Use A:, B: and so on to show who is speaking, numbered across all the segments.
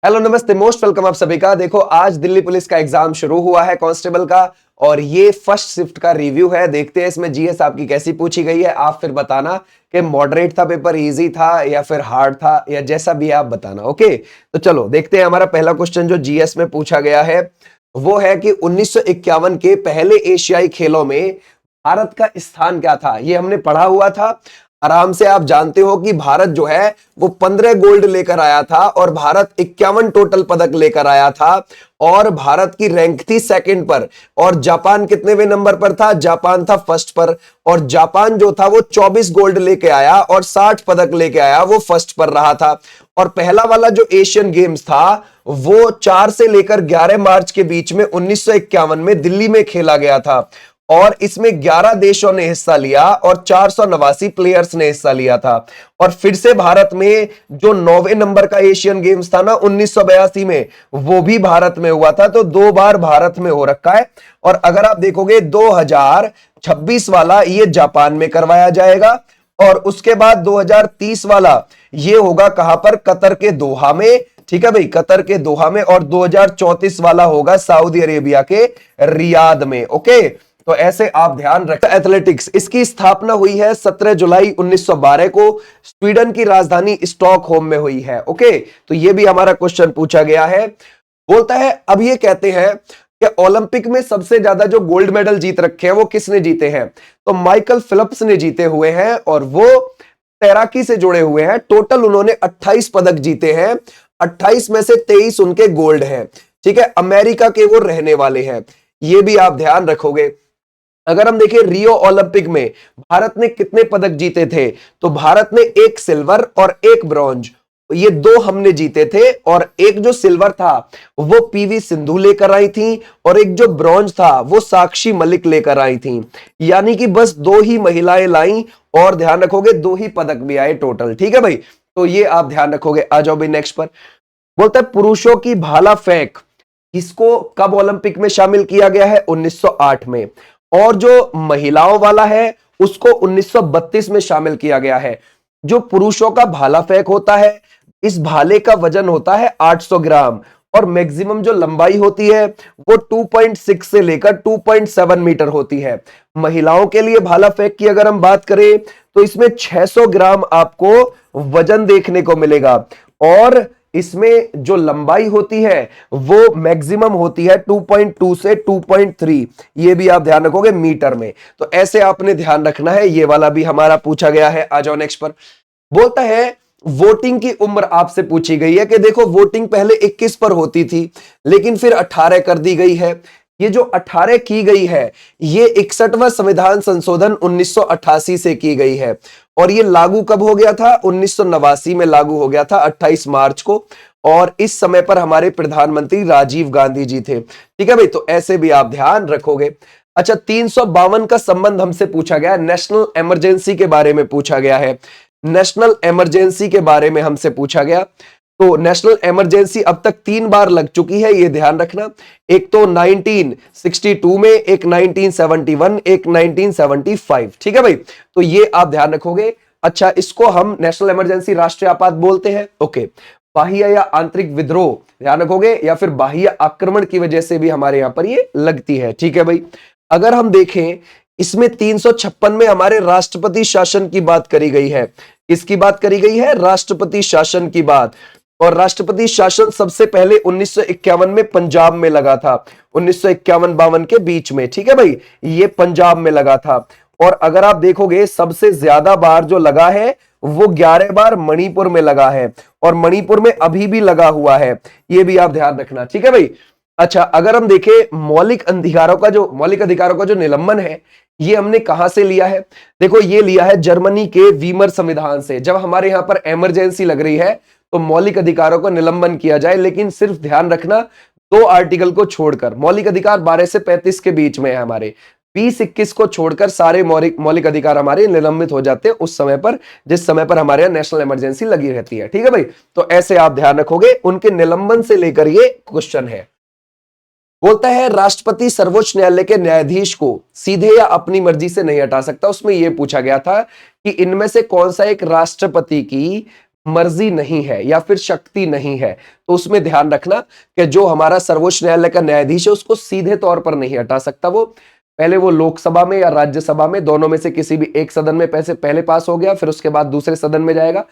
A: Hello नमस्ते, most welcome आप सभी का। देखो आज दिल्ली पुलिस का एग्जाम शुरू हुआ है कांस्टेबल का, और ये फर्स्ट शिफ्ट का रिव्यू है। देखते हैं इसमें जीएस आपकी कैसी पूछी गई है। आप फिर बताना कि मॉडरेट था पेपर, इजी था या फिर हार्ड था, या जैसा भी है आप बताना। ओके, तो चलो देखते हैं। हमारा पहला क्वेश्चन जो जीएस में पूछा गया है वो है कि 1951 के पहले एशियाई खेलों में भारत का स्थान क्या था। ये हमने पढ़ा हुआ था आराम से। आप जानते हो कि भारत जो है वो 15 गोल्ड लेकर आया था और भारत 51 टोटल पदक लेकर आया था, और भारत की रैंक थी सेकंड पर। और जापान कितनेवें नंबर पर था? जापान था फर्स्ट पर। और जापान जो था वो 24 गोल्ड लेके आया और 60 पदक लेके आया, वो फर्स्ट पर रहा था। और पहला वाला जो एशियन गेम्स था वो 4 से लेकर 11 मार्च के बीच में 1951 में दिल्ली में खेला गया था, और इसमें 11 देशों ने हिस्सा लिया और 489 प्लेयर्स ने हिस्सा लिया था। और फिर से भारत में जो 9वें नंबर का एशियन गेम्स था ना 1982 में, वो भी भारत में हुआ था। तो 2 बार भारत में हो रखा है। और अगर आप देखोगे 2026 वाला ये जापान में करवाया जाएगा, और उसके बाद 2030 वाला ये होगा कहां पर? कतर के दोहा में। ठीक है भाई, कतर के दोहा में। और 2034 वाला होगा सऊदी अरेबिया के रियाद में। ओके, तो ऐसे आप ध्यान रखें। एथलेटिक्स, इसकी स्थापना हुई है 17 जुलाई 1912 को, स्वीडन की राजधानी स्टॉकहोम में हुई है। ओके, तो ये भी हमारा क्वेश्चन पूछा गया है। बोलता है, अब ये कहते हैं कि ओलंपिक में सबसे ज्यादा जो गोल्ड मेडल जीत रखे हैं वो किसने जीते हैं? तो माइकल फिलिप्स ने जीते हुए हैं, और वो तैराकी से जुड़े हुए हैं। टोटल उन्होंने 28 पदक जीते हैं, 28 में से 23 उनके गोल्ड हैं। ठीक है, अमेरिका के वो रहने वाले हैं, ये भी आप ध्यान रखोगे। अगर हम देखें रियो ओलंपिक में भारत ने कितने पदक जीते थे, तो भारत ने 1 सिल्वर और 1 ब्रॉन्ज, ये 2 हमने जीते थे। और एक जो सिल्वर था वो पीवी सिंधु लेकर आई थी, और एक जो ब्रॉन्ज था वो साक्षी मलिक लेकर आई थी। यानी कि बस 2 ही महिलाएं लाई, और ध्यान रखोगे 2 ही पदक भी आए टोटल। ठीक है भाई, तो ये आप ध्यान रखोगे। आ जाओ भाई नेक्स्ट पर। बोलता है पुरुषों की भाला फेंक, इसको कब ओलंपिक में शामिल किया गया है? 1908 में। और जो महिलाओं वाला है उसको 1932 में शामिल किया गया है। जो पुरुषों का भाला फेंक होता है, इस भाले का वजन होता है 800 ग्राम, और मैक्सिमम जो लंबाई होती है वो 2.6 से लेकर 2.7 मीटर होती है। महिलाओं के लिए भाला फेंक की अगर हम बात करें तो इसमें 600 ग्राम आपको वजन देखने को मिलेगा, और इसमें जो लंबाई होती है वो मैक्सिमम होती है 2.2 से 2.3, ये भी आप ध्यान रखोगे मीटर में। तो ऐसे आपने ध्यान रखना है। ये वाला भी हमारा पूछा गया है। आ जाओ नेक्स्ट पर। बोलता है वोटिंग की उम्र आपसे पूछी गई है कि देखो वोटिंग पहले 21 पर होती थी, लेकिन फिर 18 कर दी गई है। ये जो 18 की गई है ये 61वां संविधान संशोधन 1988 से की गई है, और ये लागू कब हो गया था? 1989 में लागू हो गया था 28 मार्च को, और इस समय पर हमारे प्रधानमंत्री राजीव गांधी जी थे। ठीक है भाई, तो ऐसे भी आप ध्यान रखोगे। अच्छा, 352 का संबंध हमसे पूछा गया है, नेशनल इमरजेंसी के बारे में पूछा गया है। नेशनल इमरजेंसी के बारे में हमसे पूछा गया। तो नेशनल इमरजेंसी अब तक 3 बार लग चुकी है, ये ध्यान रखना। एक तो 1962 में, एक 1971, एक 1975। ठीक है भाई, तो ये आप ध्यान रखोगे। अच्छा, इसको हम नेशनल इमरजेंसी राष्ट्रीय आपात बोलते हैं। ओके, बाह्य या आंतरिक विद्रोह ध्यान रखोगे, या फिर बाह्य आक्रमण की वजह से भी हमारे यहां पर ये लगती है। ठीक है भाई, अगर हम देखें इसमें 356 में हमारे राष्ट्रपति शासन की बात करी गई है। किसकी बात करी गई है? राष्ट्रपति शासन की बात। और राष्ट्रपति शासन सबसे पहले 1951 में पंजाब में लगा था, 1951-52 के बीच में। ठीक है भाई, ये पंजाब में लगा था। और अगर आप देखोगे सबसे ज्यादा बार जो लगा है वो 11 बार मणिपुर में लगा है, और मणिपुर में अभी भी लगा हुआ है, ये भी आप ध्यान रखना। ठीक है भाई। अच्छा, अगर हम देखें मौलिक अधिकारों का जो निलंबन है ये हमने कहां से लिया है? देखो ये लिया है जर्मनी के वीमर संविधान से। जब हमारे यहां पर इमरजेंसी लग रही है तो मौलिक अधिकारों का निलंबन किया जाए, लेकिन सिर्फ ध्यान रखना 2 आर्टिकल को छोड़कर। मौलिक अधिकार 12 से 35 के बीच में है हमारे, 20-21 को छोड़कर सारे मौलिक अधिकार हमारे निलंबित हो जाते हैं उस समय पर, जिस समय पर हमारे यहाँ नेशनल इमरजेंसी लगी रहती है। ठीक है भाई, तो ऐसे आप ध्यान रखोगे, उनके निलंबन से लेकर ये क्वेश्चन है। बोलता है राष्ट्रपति सर्वोच्च न्यायालय के न्यायाधीश को सीधे या अपनी मर्जी से नहीं हटा सकता। उसमें यह पूछा गया था कि इनमें से कौन सा एक राष्ट्रपति की मर्जी नहीं है या फिर शक्ति नहीं है, तो उसमें ध्यान रखना कि जो हमारा सर्वोच्च न्यायालय का न्यायाधीश है उसको सीधे तौर पर नहीं हटा सकता। वो पहले वो लोकसभा में या राज्यसभा में, दोनों में से किसी भी एक सदन में पैसे पहले पास हो गया, फिर उसके बाद दूसरे सदन में जाएगा,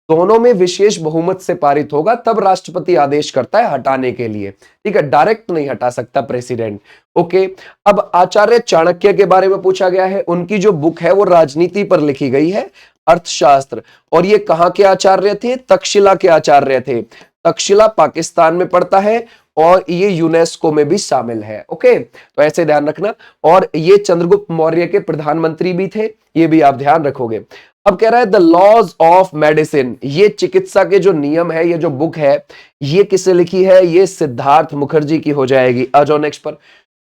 A: दोनों में विशेष बहुमत से पारित होगा, तब राष्ट्रपति आदेश करता है हटाने के लिए। ठीक है, डायरेक्ट नहीं हटा सकता प्रेसिडेंट। ओके, अब आचार्य चाणक्य के बारे में पूछा गया है। उनकी जो बुक है वो राजनीति पर लिखी गई है, अर्थशास्त्र, और ये कहां के आचार्य थे? तक्षशिला के आचार्य थे। तक्षशिला पाकिस्तान में पड़ता है और ये यूनेस्को में भी शामिल है। ओके, तो ऐसे ध्यान रखना। और ये चंद्रगुप्त मौर्य के प्रधानमंत्री भी थे, ये भी आप ध्यान रखोगे। अब कह रहा है द लॉज ऑफ मेडिसिन, ये चिकित्सा के जो नियम है, ये जो बुक है, ये किससे लिखी है? ये सिद्धार्थ मुखर्जी की हो जाएगी। आ जाओ नेक्स्ट पर।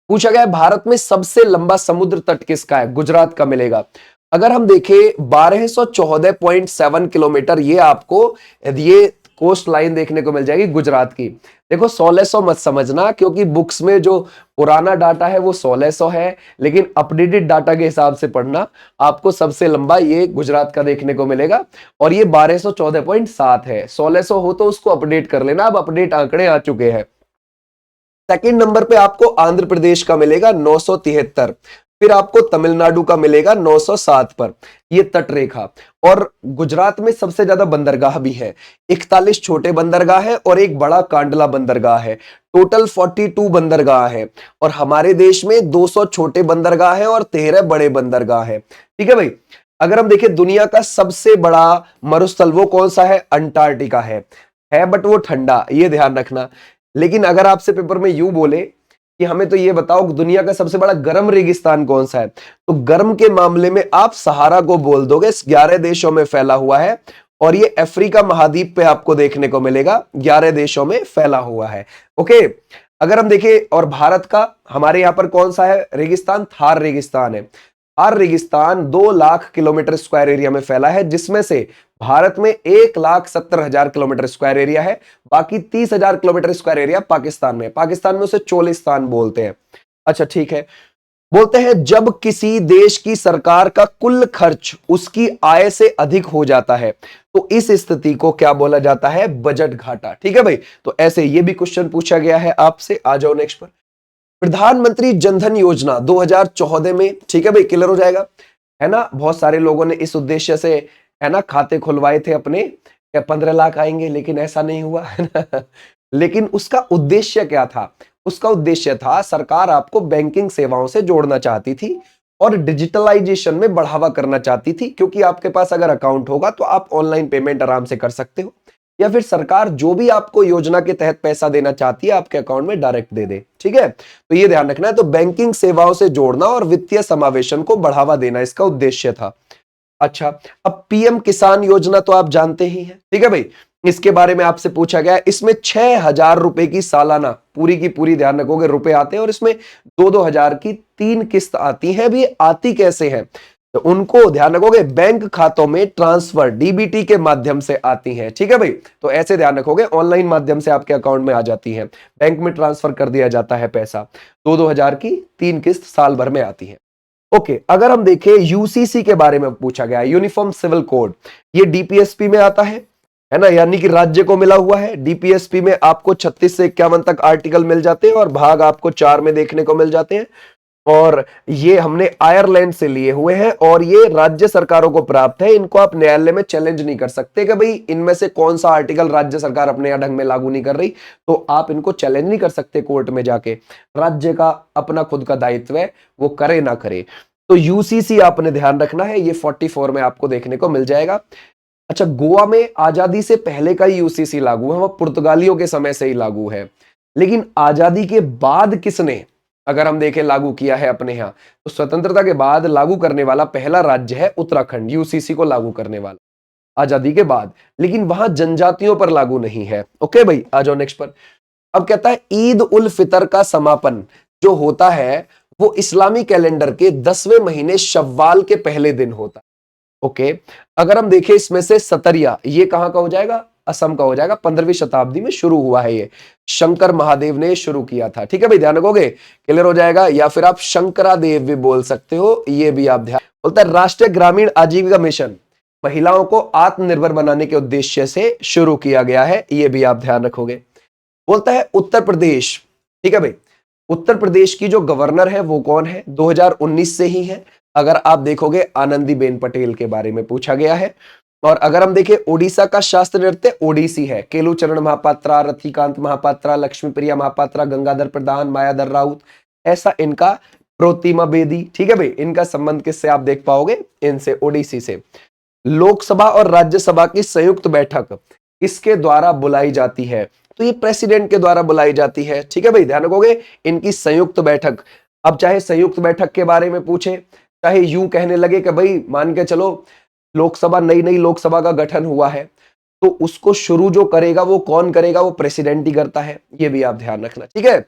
A: पूछा गया है भारत में सबसे लंबा समुद्र तट किसका है? गुजरात का मिलेगा। अगर हम देखें 1214.7 किलोमीटर, ये आपको ये कोस्ट लाइन देखने को मिल जाएगी गुजरात की। देखो 1600 मत समझना, क्योंकि बुक्स में जो पुराना डाटा है वो 1600 है, लेकिन अपडेटेड डाटा के हिसाब से पढ़ना, आपको सबसे लंबा ये गुजरात का देखने को मिलेगा और ये 1214.7 है। 1600 हो तो उसको अपडेट कर लेना, अब अपडेट आंकड़े आ चुके हैं। सेकंड नंबर पे आपको आंध्र प्रदेश का मिलेगा 973, फिर आपको तमिलनाडु का मिलेगा 907 पर, ये तट रेखा। और गुजरात में सबसे ज्यादा बंदरगाह भी है, 41 छोटे बंदरगाह है और एक बड़ा कांडला बंदरगाह है। टोटल 42 बंदरगाह है और हमारे देश में 200 छोटे बंदरगाह है और 13 बड़े बंदरगाह है। ठीक है भाई। अगर हम देखें दुनिया का सबसे बड़ा मरुस्थल वो कौन सा है? अंटार्कटिका है बट वो ठंडा, ये ध्यान रखना। लेकिन अगर आपसे पेपर में यूं बोले कि हमें तो ये बताओ दुनिया का सबसे बड़ा गर्म रेगिस्तान कौन सा है, तो गर्म के मामले में आप सहारा को बोल दोगे। 11 देशों में फैला हुआ है और ये अफ्रीका महाद्वीप पे आपको देखने को मिलेगा, 11 देशों में फैला हुआ है। ओके, अगर हम देखें और भारत का, हमारे यहां पर कौन सा है रेगिस्तान? थार रेगिस्तान है। थार रेगिस्तान 2 लाख किलोमीटर स्क्वायर एरिया में फैला है, जिसमें से भारत में 1,70,000 किलोमीटर स्क्वायर एरिया है, बाकी 30,000 किलोमीटर स्क्वायर एरिया पाकिस्तान में। पाकिस्तान में उसे चोलिस्तान बोलते हैं। अच्छा ठीक है, बोलते हैं जब किसी देश की सरकार का कुल खर्च उसकी आय से अधिक हो जाता है तो इस स्थिति को क्या बोला जाता है? बजट घाटा। ठीक है भाई, तो ऐसे ये भी क्वेश्चन पूछा गया है आपसे। आ जाओ नेक्स्ट पर। प्रधानमंत्री जनधन योजना 2014 में, ठीक है भाई, क्लियर हो जाएगा, है ना। बहुत सारे लोगों ने इस उद्देश्य से, है ना, खाते खुलवाए थे अपने, क्या 15 लाख आएंगे, लेकिन ऐसा नहीं हुआ, है ना। लेकिन उसका उद्देश्य क्या था? उसका उद्देश्य था सरकार आपको बैंकिंग सेवाओं से जोड़ना चाहती थी और डिजिटलाइजेशन में बढ़ावा करना चाहती थी, क्योंकि आपके पास अगर अकाउंट होगा तो आप ऑनलाइन पेमेंट आराम से कर सकते हो, या फिर सरकार जो भी आपको योजना के तहत पैसा देना चाहती है आपके अकाउंट में डायरेक्ट दे दे। ठीक है, तो ये ध्यान रखना है। तो बैंकिंग सेवाओं से जोड़ना और वित्तीय समावेशन को बढ़ावा देना इसका उद्देश्य था। अच्छा, अब पीएम किसान योजना तो आप जानते ही हैं। ठीक है भाई, इसके बारे में आपसे पूछा गया है। इसमें 6,000 रुपए की सालाना पूरी की पूरी, ध्यान रखोगे, रुपए आते हैं और इसमें 2-2 हजार की 3 किस्त आती है। भी आती कैसे है तो उनको ध्यान रखोगे, बैंक खातों में ट्रांसफर डीबीटी के माध्यम से आती हैं। ठीक है भाई, तो ऐसे ध्यान रखोगे, ऑनलाइन माध्यम से आपके अकाउंट में आ जाती है, बैंक में ट्रांसफर कर दिया जाता है पैसा। 2-2 हजार की 3 किस्त साल भर में आती है। ओके, अगर हम देखें यूसीसी के बारे में पूछा गया, यूनिफॉर्म सिविल कोड, ये डीपीएसपी में आता है ना, यानी कि राज्य को मिला हुआ है। डीपीएसपी में आपको 36 से 51 तक आर्टिकल मिल जाते हैं और भाग आपको 4 में देखने को मिल जाते हैं। और ये हमने आयरलैंड से लिए हुए हैं और ये राज्य सरकारों को प्राप्त है। इनको आप न्यायालय में चैलेंज नहीं कर सकते कि भाई इनमें से कौन सा आर्टिकल राज्य सरकार अपने ढंग में लागू नहीं कर रही, तो आप इनको चैलेंज नहीं कर सकते कोर्ट में जाके। राज्य का अपना खुद का दायित्व है, वो करे ना करे। तो यूसीसी आपने ध्यान रखना है, ये 44 में आपको देखने को मिल जाएगा। अच्छा, गोवा में आजादी से पहले का ही यूसीसी लागू है, वह पुर्तगालियों के समय से ही लागू है। लेकिन आजादी के बाद किसने, अगर हम देखें, लागू किया है अपने यहां, तो स्वतंत्रता के बाद लागू करने वाला पहला राज्य है उत्तराखंड, यूसीसी को लागू करने वाला आजादी के बाद। लेकिन वहां जनजातियों पर लागू नहीं है। ओके भाई, आ जाओ नेक्स्ट पर। अब कहता है ईद उल फितर का समापन जो होता है वो इस्लामी कैलेंडर के 10वें महीने शव्वाल के पहले दिन होता है। ओके, अगर हम देखें इसमें से सतरिया, ये कहां का हो जाएगा? असम का हो जाएगा। 15वीं शताब्दी में शुरू हुआ है, ये शंकर महादेव ने शुरू किया था। ठीक है भाई, ध्यान रखोगे, क्लियर हो जाएगा। या फिर आप शंकरादेव भी बोल सकते हो, ये भी आप ध्यान। बोलता है राष्ट्रीय ग्रामीण आजीविका मिशन, महिलाओं को आत्मनिर्भर बनाने के उद्देश्य से शुरू किया गया है, ये भी आप ध्यान रखोगे। बोलता है उत्तर प्रदेश, ठीक है भाई, उत्तर प्रदेश की जो गवर्नर है वो कौन है, 2019 से ही है। अगर आप देखोगे आनंदीबेन पटेल के बारे में पूछा गया है। और अगर हम देखें ओडिशा का शास्त्रीय नृत्य ओडिसी है, केलुचरण महापात्रा, रतिकांत महापात्रा, लक्ष्मी प्रिया महापात्रा, गंगाधर प्रधान, मायाधर राउत, ऐसा इनका, प्रोतिमा बेदी, ठीक है भाई, इनका संबंध किससे आप देख पाओगे, इनसे, ओडिसी से। लोकसभा और राज्यसभा की संयुक्त बैठक इसके द्वारा बुलाई जाती है, तो ये प्रेसिडेंट के द्वारा बुलाई जाती है, ठीक है भाई, ध्यान रखोगे, इनकी संयुक्त बैठक। अब चाहे संयुक्त बैठक के बारे में पूछे, चाहे यूं कहने लगे कि भाई मान के चलो लोकसभा, नई नई लोकसभा का गठन हुआ है, तो उसको शुरू जो करेगा वो कौन करेगा, वो प्रेसिडेंट ही करता है, ये भी आप ध्यान रखना, ठीक है।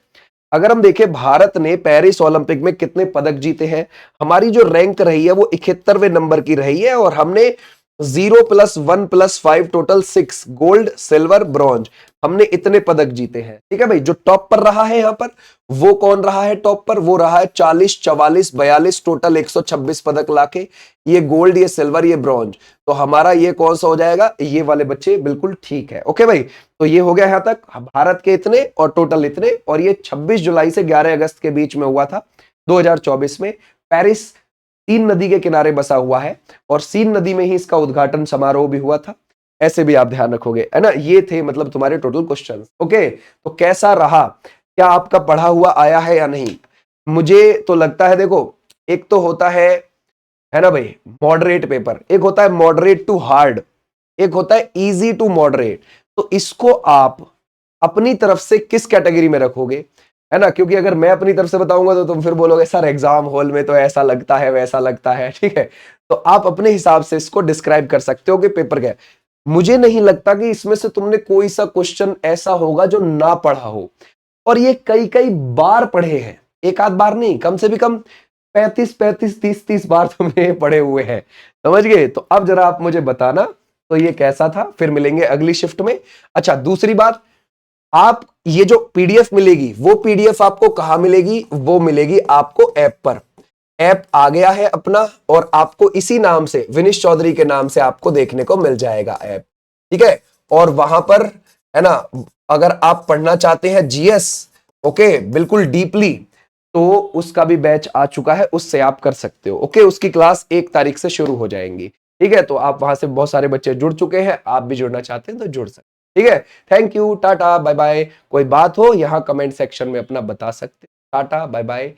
A: अगर हम देखें भारत ने पेरिस ओलंपिक में कितने पदक जीते हैं, हमारी जो रैंक रही है वो 71वें नंबर की रही है, और हमने 0 + 1 + 5 टोटल 6 गोल्ड, सिल्वर, ब्रॉन्ज, हमने इतने पदक जीते हैं, ठीक है भाई। जो टॉप पर रहा है यहां पर, वो कौन रहा है टॉप पर, वो रहा है 40, 44, 42 टोटल 126 पदक लाके, ये गोल्ड, ये सिल्वर, ये ब्रॉन्ज। तो हमारा ये कौन सा हो जाएगा, ये वाले बच्चे बिल्कुल ठीक है, ओके भाई। तो ये हो गया यहां तक, भारत के इतने और टोटल इतने, और ये 26 जुलाई से 11 अगस्त के बीच में हुआ था 2024 में। पेरिस सीन नदी के किनारे बसा हुआ है, और सीन नदी में ही इसका उद्घाटन समारोह भी हुआ था, ऐसे भी आप ध्यान रखोगे, है ना। ये थे मतलब तुम्हारे टोटल क्वेश्चंस, ओके। तो कैसा रहा, क्या आपका पढ़ा हुआ आया है या नहीं? मुझे तो लगता है, देखो, एक तो होता है ना भाई, मॉडरेट पेपर, एक होता है मॉडरेट टू हार्ड, एक होता है इजी टू मॉडरेट। तो इसको आप अपनी तरफ से किस कैटेगरी में रखोगे, है ना, क्योंकि अगर मैं अपनी तरफ से बताऊंगा तो तुम फिर बोलोगे सर एग्जाम हॉल में तो ऐसा लगता है वैसा लगता है, ठीक है। तो आप अपने हिसाब से इसको डिस्क्राइब कर सकते हो कि पेपर क्या है। मुझे नहीं लगता कि इसमें से तुमने कोई सा क्वेश्चन ऐसा होगा जो ना पढ़ा हो, और ये कई कई बार पढ़े हैं, एक आध बार नहीं, कम से भी कम 35 35 30 30 बार तुमने पढ़े हुए हैं, समझ गए। तो अब जरा आप मुझे बताना तो ये कैसा था, फिर मिलेंगे अगली शिफ्ट में। अच्छा, दूसरी बात, आप ये जो पीडीएफ मिलेगी, वो पीडीएफ आपको कहां मिलेगी, वो मिलेगी आपको ऐप पर। ऐप आ गया है अपना, और आपको इसी नाम से, विनीश चौधरी के नाम से आपको देखने को मिल जाएगा ऐप, ठीक है। और वहां पर, है ना, अगर आप पढ़ना चाहते हैं जीएस, ओके, बिल्कुल डीपली, तो उसका भी बैच आ चुका है, उससे आप कर सकते हो, ओके। उसकी क्लास 1 तारीख से शुरू हो जाएंगी, ठीक है। तो आप वहां से बहुत सारे बच्चे जुड़ चुके हैं, आप भी जुड़ना चाहते हैं तो जुड़ सकते हैं, ठीक है। Thank you, tata bye bye. कोई बात हो यहाँ कमेंट सेक्शन में अपना बता सकते हैं। Tata bye bye.